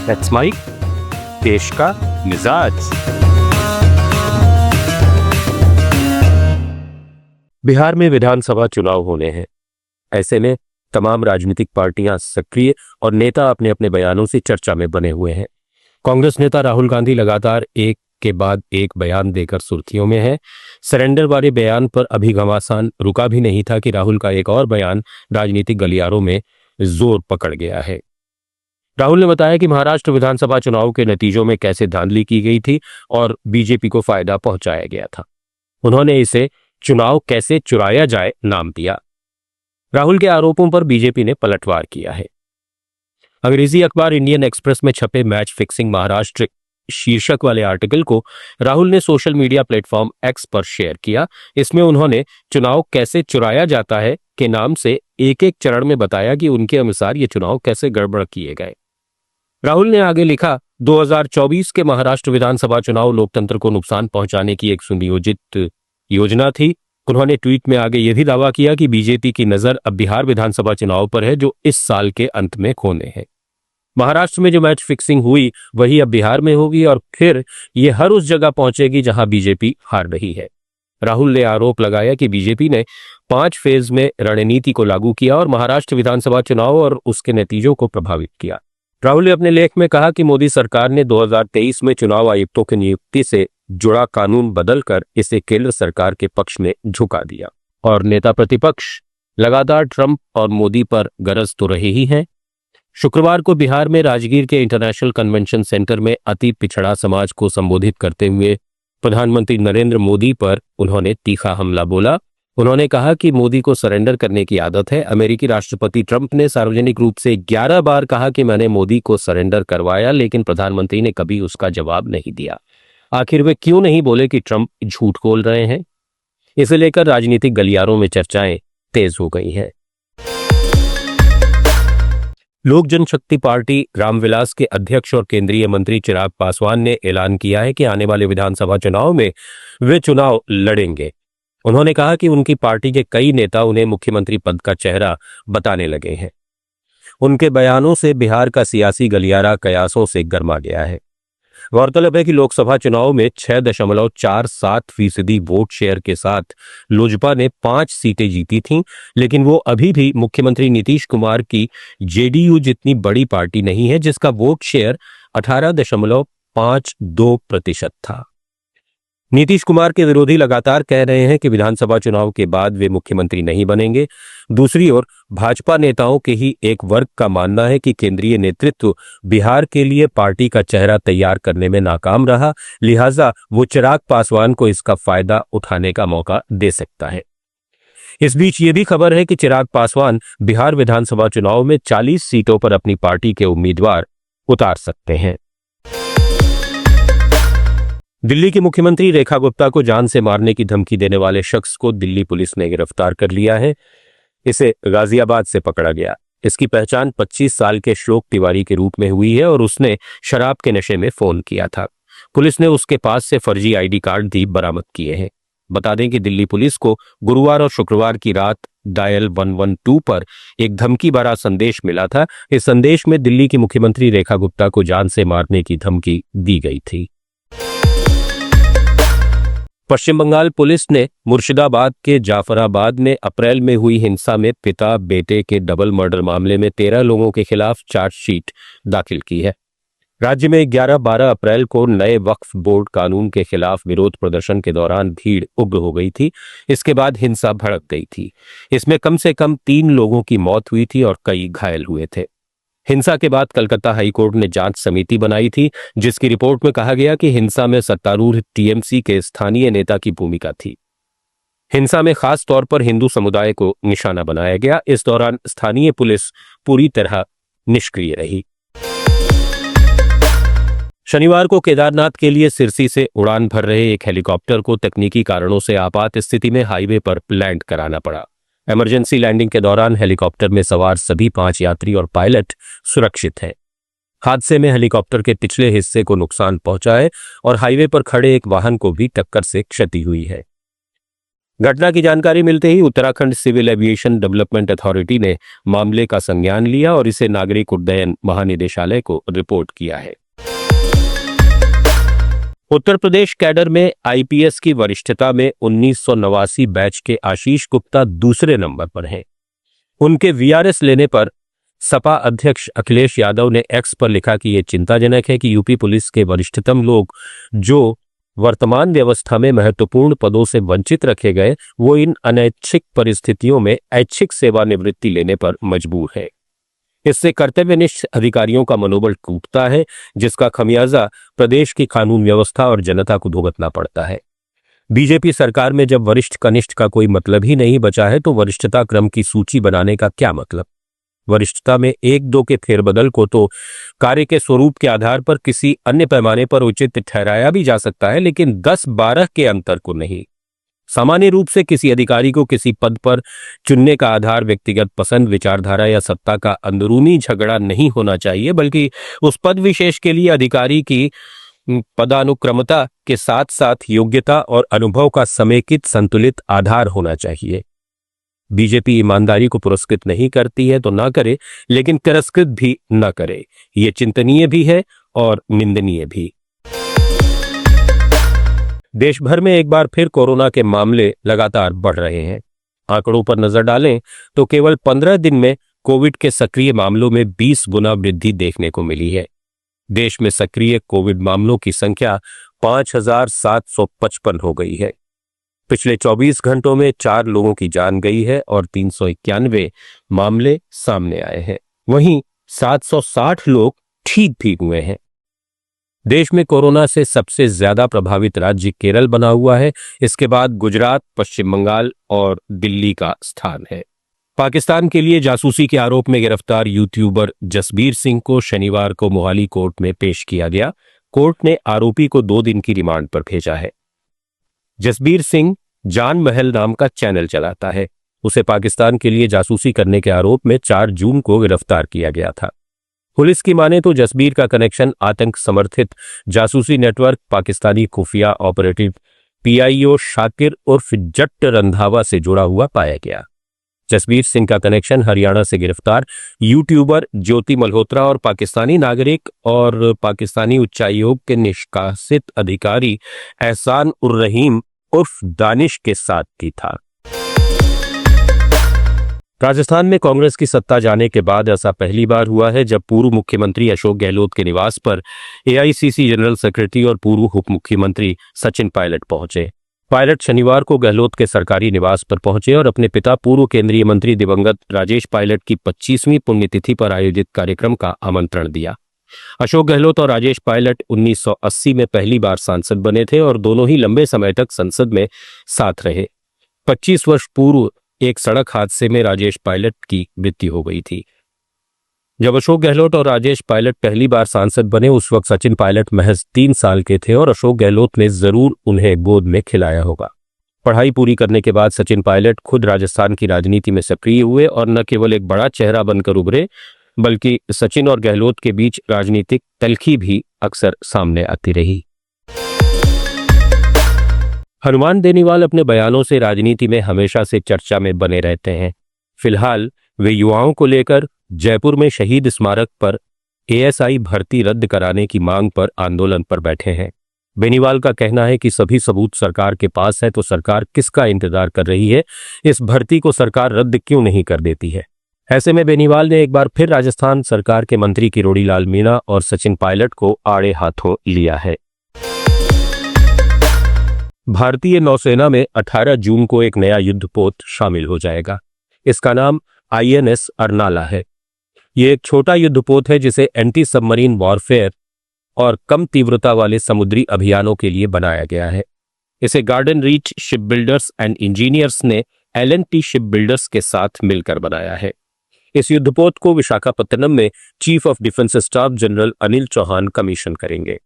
That's mic, देश का मिजाज। बिहार में विधानसभा चुनाव होने हैं। ऐसे में तमाम राजनीतिक पार्टियां सक्रिय और नेता अपने अपने बयानों से चर्चा में बने हुए हैं। कांग्रेस नेता राहुल गांधी लगातार एक के बाद एक बयान देकर सुर्खियों में है। सरेंडर वाले बयान पर अभी घमासान रुका भी नहीं था कि राहुल का एक और बयान राजनीतिक गलियारों में जोर पकड़ गया है। राहुल ने बताया कि महाराष्ट्र विधानसभा चुनाव के नतीजों में कैसे धांधली की गई थी और बीजेपी को फायदा पहुंचाया गया था। उन्होंने इसे चुनाव कैसे चुराया जाए नाम दिया। राहुल के आरोपों पर बीजेपी ने पलटवार किया है। अंग्रेजी अखबार इंडियन एक्सप्रेस में छपे मैच फिक्सिंग महाराष्ट्र शीर्षक वाले आर्टिकल को राहुल ने सोशल मीडिया प्लेटफॉर्म एक्स पर शेयर किया। इसमें उन्होंने चुनाव कैसे चुराया जाता है के नाम से एक एक चरण में बताया कि उनके अनुसार ये चुनाव कैसे गड़बड़ किए गए। राहुल ने आगे लिखा, 2024 के महाराष्ट्र विधानसभा चुनाव लोकतंत्र को नुकसान पहुंचाने की एक सुनियोजित योजना थी। उन्होंने ट्वीट में आगे यह भी दावा किया कि बीजेपी की नजर अब बिहार विधानसभा चुनाव पर है, जो इस साल के अंत में होने हैं। महाराष्ट्र में जो मैच फिक्सिंग हुई वही अब बिहार में होगी और फिर ये हर उस जगह पहुंचेगी जहां बीजेपी हार रही है। राहुल ने आरोप लगाया कि बीजेपी ने 5 फेज में रणनीति को लागू किया और महाराष्ट्र विधानसभा चुनाव और उसके नतीजों को प्रभावित किया। राहुल ने अपने लेख में कहा कि मोदी सरकार ने 2023 में चुनाव आयुक्तों की नियुक्ति से जुड़ा कानून बदलकर इसे केंद्र सरकार के पक्ष में झुका दिया और नेता प्रतिपक्ष लगातार ट्रंप और मोदी पर गरज तो रहे ही हैं। शुक्रवार को बिहार में राजगीर के इंटरनेशनल कन्वेंशन सेंटर में अति पिछड़ा समाज को संबोधित करते हुए प्रधानमंत्री नरेंद्र मोदी पर उन्होंने तीखा हमला बोला। उन्होंने कहा कि मोदी को सरेंडर करने की आदत है। अमेरिकी राष्ट्रपति ट्रंप ने सार्वजनिक रूप से 11 बार कहा कि मैंने मोदी को सरेंडर करवाया, लेकिन प्रधानमंत्री ने कभी उसका जवाब नहीं दिया। आखिर वे क्यों नहीं बोले कि ट्रंप झूठ बोल रहे हैं? इसे लेकर राजनीतिक गलियारों में चर्चाएं तेज हो गई हैं। लोक जनशक्ति पार्टी रामविलास के अध्यक्ष और केंद्रीय मंत्री चिराग पासवान ने ऐलान किया है कि आने वाले विधानसभा चुनाव में वे चुनाव लड़ेंगे। उन्होंने कहा कि उनकी पार्टी के कई नेता उन्हें मुख्यमंत्री पद का चेहरा बताने लगे हैं। उनके बयानों से बिहार का सियासी गलियारा कयासों से गर्मा गया है। गौरतलब है कि लोकसभा चुनाव में 6.47% वोट शेयर के साथ लोजपा ने 5 सीटें जीती थीं, लेकिन वो अभी भी मुख्यमंत्री नीतीश कुमार की जेडीयू जितनी बड़ी पार्टी नहीं है, जिसका वोट शेयर 18.52% था। नीतीश कुमार के विरोधी लगातार कह रहे हैं कि विधानसभा चुनाव के बाद वे मुख्यमंत्री नहीं बनेंगे। दूसरी ओर भाजपा नेताओं के ही एक वर्ग का मानना है कि केंद्रीय नेतृत्व बिहार के लिए पार्टी का चेहरा तैयार करने में नाकाम रहा, लिहाजा वो चिराग पासवान को इसका फायदा उठाने का मौका दे सकता है। इस बीच ये भी खबर है कि चिराग पासवान बिहार विधानसभा चुनाव में 40 सीटों पर अपनी पार्टी के उम्मीदवार उतार सकते हैं। दिल्ली की मुख्यमंत्री रेखा गुप्ता को जान से मारने की धमकी देने वाले शख्स को दिल्ली पुलिस ने गिरफ्तार कर लिया है। इसे गाजियाबाद से पकड़ा गया। इसकी पहचान 25 साल के श्लोक तिवारी के रूप में हुई है और उसने शराब के नशे में फोन किया था। पुलिस ने उसके पास से फर्जी आईडी कार्ड भी बरामद किए हैं। बता दें कि दिल्ली पुलिस को गुरुवार और शुक्रवार की रात डायल 112 पर एक धमकी भरा संदेश मिला था। इस संदेश में दिल्ली की मुख्यमंत्री रेखा गुप्ता को जान से मारने की धमकी दी गई थी। पश्चिम बंगाल पुलिस ने मुर्शिदाबाद के जाफराबाद में अप्रैल में हुई हिंसा में पिता बेटे के डबल मर्डर मामले में 13 लोगों के खिलाफ चार्जशीट दाखिल की है। राज्य में 11-12 अप्रैल को नए वक्फ बोर्ड कानून के खिलाफ विरोध प्रदर्शन के दौरान भीड़ उग्र हो गई थी। इसके बाद हिंसा भड़क गई थी। इसमें कम से कम 3 लोगों की मौत हुई थी और कई घायल हुए थे। हिंसा के बाद कलकत्ता हाईकोर्ट ने जांच समिति बनाई थी, जिसकी रिपोर्ट में कहा गया कि हिंसा में सत्तारूढ़ टीएमसी के स्थानीय नेता की भूमिका थी। हिंसा में खास तौर पर हिंदू समुदाय को निशाना बनाया गया। इस दौरान स्थानीय पुलिस पूरी तरह निष्क्रिय रही। शनिवार को केदारनाथ के लिए सिरसी से उड़ान भर रहे एक हेलीकॉप्टर को तकनीकी कारणों से आपात स्थिति में हाईवे पर लैंड कराना पड़ा। इमरजेंसी लैंडिंग के दौरान हेलीकॉप्टर में सवार सभी 5 यात्री और पायलट सुरक्षित हैं। हादसे में हेलीकॉप्टर के पिछले हिस्से को नुकसान पहुंचा है और हाईवे पर खड़े एक वाहन को भी टक्कर से क्षति हुई है। घटना की जानकारी मिलते ही Uttarakhand civil aviation development authority ने मामले का संज्ञान लिया और इसे नागरिक उड्डयन महानिदेशालय को रिपोर्ट किया है। उत्तर प्रदेश कैडर में आईपीएस की वरिष्ठता में 1989 बैच के आशीष गुप्ता दूसरे नंबर पर हैं। उनके वीआरएस लेने पर सपा अध्यक्ष अखिलेश यादव ने एक्स पर लिखा कि यह चिंताजनक है कि यूपी पुलिस के वरिष्ठतम लोग जो वर्तमान व्यवस्था में महत्वपूर्ण पदों से वंचित रखे गए, वो इन अनैच्छिक परिस्थितियों में ऐच्छिक सेवानिवृत्ति लेने पर मजबूर है। इससे कर्तव्यनिष्ठ अधिकारियों का मनोबल टूटता है, जिसका खमियाजा प्रदेश की कानून व्यवस्था और जनता को भुगतना पड़ता है। बीजेपी सरकार में जब वरिष्ठ कनिष्ठ का कोई मतलब ही नहीं बचा है तो वरिष्ठता क्रम की सूची बनाने का क्या मतलब। वरिष्ठता में 1-2 के फेरबदल को तो कार्य के स्वरूप के आधार पर किसी अन्य पैमाने पर उचित ठहराया भी जा सकता है, लेकिन 10-12 के अंतर को नहीं। सामान्य रूप से किसी अधिकारी को किसी पद पर चुनने का आधार व्यक्तिगत पसंद, विचारधारा या सत्ता का अंदरूनी झगड़ा नहीं होना चाहिए, बल्कि उस पद विशेष के लिए अधिकारी की पदानुक्रमता के साथ साथ योग्यता और अनुभव का समेकित संतुलित आधार होना चाहिए। बीजेपी ईमानदारी को पुरस्कृत नहीं करती है तो ना करे, लेकिन तिरस्कृत भी न करे। ये चिंतनीय भी है और निंदनीय भी। देश भर में एक बार फिर कोरोना के मामले लगातार बढ़ रहे हैं। आंकड़ों पर नजर डालें तो केवल 15 दिन में कोविड के सक्रिय मामलों में 20 गुना वृद्धि देखने को मिली है। देश में सक्रिय कोविड मामलों की संख्या 5,755 हो गई है। पिछले 24 घंटों में 4 लोगों की जान गई है और 391 मामले सामने आए हैं। वहीं 760 लोग ठीक भी हुए हैं। देश में कोरोना से सबसे ज्यादा प्रभावित राज्य केरल बना हुआ है। इसके बाद गुजरात, पश्चिम बंगाल और दिल्ली का स्थान है। पाकिस्तान के लिए जासूसी के आरोप में गिरफ्तार यूट्यूबर जसबीर सिंह को शनिवार को मोहाली कोर्ट में पेश किया गया। कोर्ट ने आरोपी को 2 दिन की रिमांड पर भेजा है। जसबीर सिंह जान महल नाम का चैनल चलाता है। उसे पाकिस्तान के लिए जासूसी करने के आरोप में 4 जून को गिरफ्तार किया गया था। पुलिस की माने तो जसबीर का कनेक्शन आतंक समर्थित जासूसी नेटवर्क पाकिस्तानी खुफिया ऑपरेटिव पीआईओ शाकिर उर्फ जट्ट रंधावा से जुड़ा हुआ पाया गया। जसबीर सिंह का कनेक्शन हरियाणा से गिरफ्तार यूट्यूबर ज्योति मल्होत्रा और पाकिस्तानी नागरिक और पाकिस्तानी उच्चायोग के निष्कासित अधिकारी एहसान उर रहीम उर्फ दानिश के साथ की था। राजस्थान में कांग्रेस की सत्ता जाने के बाद ऐसा पहली बार हुआ है जब पूर्व मुख्यमंत्री अशोक गहलोत के निवास पर एआईसीसी जनरल सेक्रेटरी और पूर्व उप मुख्यमंत्री सचिन पायलट पहुंचे। पायलट शनिवार को गहलोत के सरकारी निवास पर पहुंचे और अपने पिता पूर्व केंद्रीय मंत्री दिवंगत राजेश पायलट की 25वीं पुण्यतिथि पर आयोजित कार्यक्रम का आमंत्रण दिया। अशोक गहलोत और राजेश पायलट 1980 में पहली बार सांसद बने थे और दोनों ही लंबे समय तक संसद में साथ रहे। 25 वर्ष पूर्व एक सड़क हादसे में राजेश पायलट की मृत्यु हो गई थी। जब अशोक गहलोत और राजेश पायलट पहली बार सांसद बने उस वक्त सचिन पायलट महज 3 साल के थे और अशोक गहलोत ने जरूर उन्हें गोद में खिलाया होगा। पढ़ाई पूरी करने के बाद सचिन पायलट खुद राजस्थान की राजनीति में सक्रिय हुए और न केवल एक बड़ा चेहरा बनकर उभरे, बल्कि सचिन और गहलोत के बीच राजनीतिक तल्खी भी अक्सर सामने आती रही। हनुमान बेनीवाल अपने बयानों से राजनीति में हमेशा से चर्चा में बने रहते हैं। फिलहाल वे युवाओं को लेकर जयपुर में शहीद स्मारक पर एएसआई भर्ती रद्द कराने की मांग पर आंदोलन पर बैठे हैं। बेनीवाल का कहना है कि सभी सबूत सरकार के पास है तो सरकार किसका इंतजार कर रही है, इस भर्ती को सरकार रद्द क्यों नहीं कर देती है। ऐसे में बेनीवाल ने एक बार फिर राजस्थान सरकार के मंत्री किरोड़ी लाल मीणा और सचिन पायलट को आड़े हाथों लिया है। भारतीय नौसेना में 18 जून को एक नया युद्धपोत शामिल हो जाएगा। इसका नाम आईएनएस अर्नाला है। यह एक छोटा युद्धपोत है जिसे एंटी सबमरीन वॉरफेयर और कम तीव्रता वाले समुद्री अभियानों के लिए बनाया गया है। इसे garden reach ship builders and engineers ने एलएनटी शिप बिल्डर्स के साथ मिलकर बनाया है। इस युद्धपोत को विशाखापत्तनम में chief of defence staff general Anil Chauhan commission करेंगे।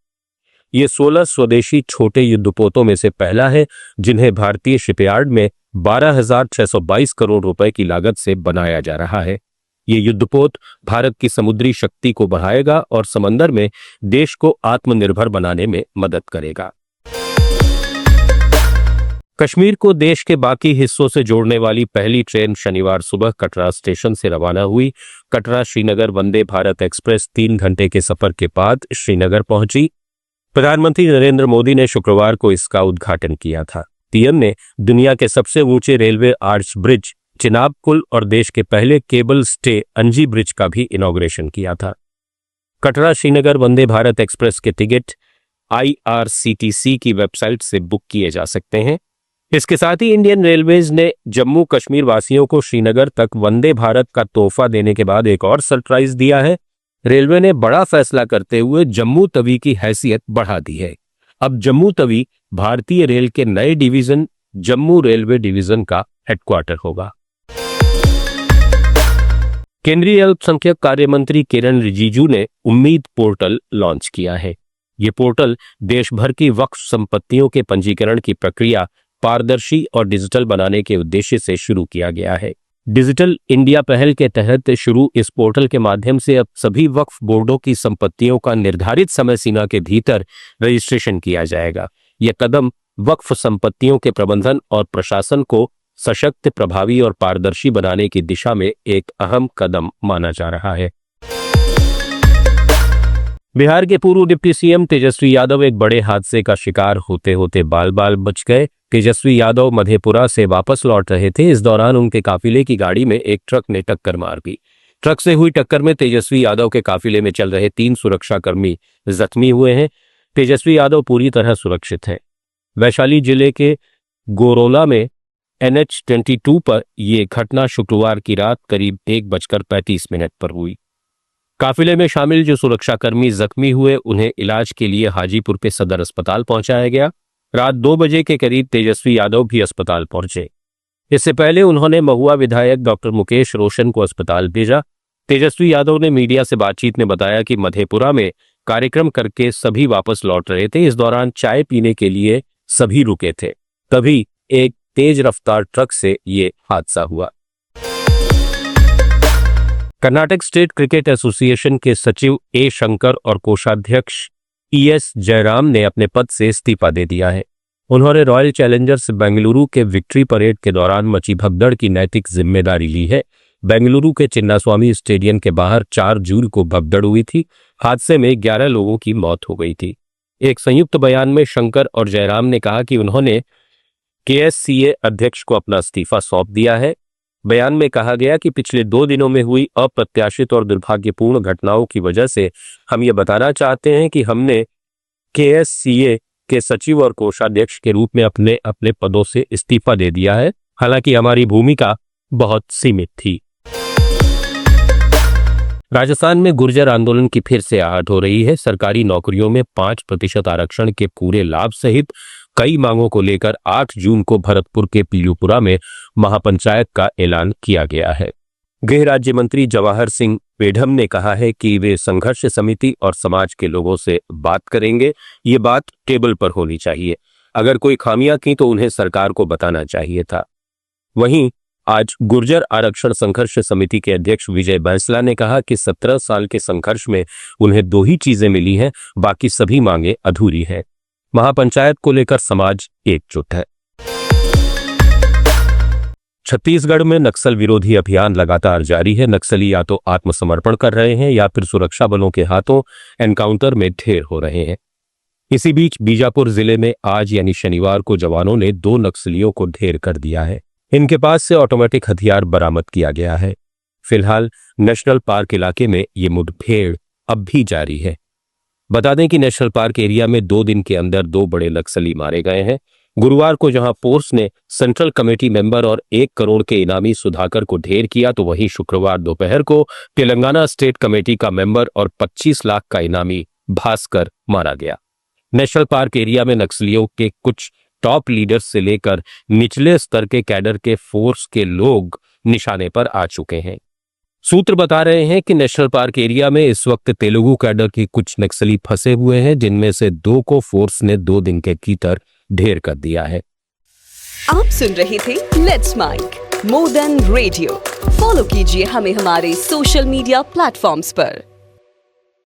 ये 16 स्वदेशी छोटे युद्धपोतों में से पहला है जिन्हें भारतीय शिपयार्ड में 12,622 करोड़ रुपए की लागत से बनाया जा रहा है। ये युद्धपोत भारत की समुद्री शक्ति को बढ़ाएगा और समंदर में देश को आत्मनिर्भर बनाने में मदद करेगा। कश्मीर को देश के बाकी हिस्सों से जोड़ने वाली पहली ट्रेन शनिवार सुबह कटरा स्टेशन से रवाना हुई। कटरा श्रीनगर वंदे भारत एक्सप्रेस 3 घंटे के सफर के बाद श्रीनगर पहुंची। प्रधानमंत्री नरेंद्र मोदी ने शुक्रवार को इसका उद्घाटन किया था। पीएम ने दुनिया के सबसे ऊंचे रेलवे आर्च ब्रिज चिनाब पुल और देश के पहले केबल स्टे अंजी ब्रिज का भी इनॉग्रेशन किया था। कटरा श्रीनगर वंदे भारत एक्सप्रेस के टिकट IRCTC की वेबसाइट से बुक किए जा सकते हैं। इसके साथ ही इंडियन रेलवेज ने जम्मू कश्मीर वासियों को श्रीनगर तक वंदे भारत का तोहफा देने के बाद एक और सरप्राइज दिया है। रेलवे ने बड़ा फैसला करते हुए जम्मू तवी की हैसियत बढ़ा दी है। अब जम्मू तवी भारतीय रेल के नए डिवीजन जम्मू रेलवे डिवीजन का हेडक्वार्टर होगा। केंद्रीय अल्पसंख्यक कार्य मंत्री किरण रिजिजू ने उम्मीद पोर्टल लॉन्च किया है। ये पोर्टल देश भर की वक्फ संपत्तियों के पंजीकरण की प्रक्रिया पारदर्शी और डिजिटल बनाने के उद्देश्य से शुरू किया गया है। डिजिटल इंडिया पहल के तहत शुरू इस पोर्टल के माध्यम से अब सभी वक्फ बोर्डों की संपत्तियों का निर्धारित समय सीमा के भीतर रजिस्ट्रेशन किया जाएगा। यह कदम वक्फ संपत्तियों के प्रबंधन और प्रशासन को सशक्त, प्रभावी और पारदर्शी बनाने की दिशा में एक अहम कदम माना जा रहा है। बिहार के पूर्व डिप्टी सीएम तेजस्वी यादव एक बड़े हादसे का शिकार होते होते बाल बाल बच गए। तेजस्वी यादव मधेपुरा से वापस लौट रहे थे। इस दौरान उनके काफिले की गाड़ी में एक ट्रक ने टक्कर मार दी। ट्रक से हुई टक्कर में तेजस्वी यादव के काफिले में चल रहे 3 सुरक्षाकर्मी जख्मी हुए हैं। तेजस्वी यादव पूरी तरह सुरक्षित हैं। वैशाली जिले के गोरोला में NH-22 पर यह घटना शुक्रवार की रात करीब 1:35 पर हुई। काफिले में शामिल जो सुरक्षाकर्मी जख्मी हुए उन्हें इलाज के लिए हाजीपुर के सदर अस्पताल पहुंचाया गया। रात 2 बजे के करीब तेजस्वी यादव भी अस्पताल पहुंचे। इससे पहले उन्होंने महुआ विधायक डॉक्टर मुकेश रोशन को अस्पताल भेजा। तेजस्वी यादव ने मीडिया से बातचीत में बताया कि मधेपुरा में कार्यक्रम करके सभी वापस लौट रहे थे। इस दौरान चाय पीने के लिए सभी रुके थे, तभी एक तेज रफ्तार ट्रक से ये हादसा हुआ। कर्नाटक स्टेट क्रिकेट एसोसिएशन के सचिव A. शंकर और कोषाध्यक्ष ES. जयराम ने अपने पद से इस्तीफा दे दिया है। उन्होंने रॉयल चैलेंजर्स बेंगलुरु के विक्ट्री परेड के दौरान मची भगदड़ की नैतिक जिम्मेदारी ली है। बेंगलुरु के चिन्नास्वामी स्टेडियम के बाहर 4 जून को भगदड़ हुई थी। हादसे में 11 लोगों की मौत हो गई थी। एक संयुक्त बयान में शंकर और जयराम ने कहा कि उन्होंने KSCA अध्यक्ष को अपना इस्तीफा सौंप दिया है। बयान में कहा गया कि पिछले 2 दिनों में हुई अप्रत्याशित और दुर्भाग्यपूर्ण घटनाओं की वजह से हम ये बताना चाहते हैं कि हमने KSCA के सचिव और कोषाध्यक्ष के रूप में अपने पदों से इस्तीफा दे दिया है। हालांकि हमारी भूमिका बहुत सीमित थी। राजस्थान में गुर्जर आंदोलन की फिर से आहट हो रही है। सरकारी नौकरियों में 5% आरक्षण के पूरे लाभ सहित कई मांगों को लेकर 8 जून को भरतपुर के पीलूपुरा में महापंचायत का ऐलान किया गया है। गृह राज्य मंत्री जवाहर सिंह पेढ़म ने कहा है कि वे संघर्ष समिति और समाज के लोगों से बात करेंगे। ये बात टेबल पर होनी चाहिए। अगर कोई खामियां की तो उन्हें सरकार को बताना चाहिए था। वहीं आज गुर्जर आरक्षण संघर्ष समिति के अध्यक्ष विजय बैंसला ने कहा कि 17 साल के संघर्ष में उन्हें 2 ही चीजें मिली हैं, बाकी सभी मांगे अधूरी हैं। महापंचायत को लेकर समाज एकजुट है। छत्तीसगढ़ में नक्सल विरोधी अभियान लगातार जारी है। नक्सली या तो आत्मसमर्पण कर रहे हैं या फिर सुरक्षा बलों के हाथों एनकाउंटर में ढेर हो रहे हैं। इसी बीच बीजापुर जिले में आज यानी शनिवार को जवानों ने 2 नक्सलियों को ढेर कर दिया है। इनके पास से ऑटोमेटिक हथियार बरामद किया गया है। फिलहाल नेशनल पार्क इलाके में ये मुठभेड़ अब भी जारी है। बता दें कि नेशनल पार्क एरिया में 2 दिन के अंदर 2 बड़े नक्सली मारे गए हैं। गुरुवार को जहां फोर्स ने सेंट्रल कमेटी मेंबर और 1 करोड़ के इनामी सुधाकर को ढेर किया, तो वहीं शुक्रवार दोपहर को तेलंगाना स्टेट कमेटी का मेंबर और 25 लाख का इनामी भास्कर मारा गया। नेशनल पार्क एरिया में नक्सलियों के कुछ टॉप लीडर्स से लेकर निचले स्तर के कैडर के फोर्स के लोग निशाने पर आ चुके हैं। सूत्र बता रहे हैं कि नेशनल पार्क एरिया में इस वक्त तेलुगु कैडर के कुछ नक्सली फंसे हुए हैं, जिनमें से 2 को फोर्स ने 2 दिन के भीतर ढेर कर दिया है। आप सुन रहे थे let's mic more than radio. Follow कीजिए हमें हमारे सोशल मीडिया प्लेटफॉर्म्स पर।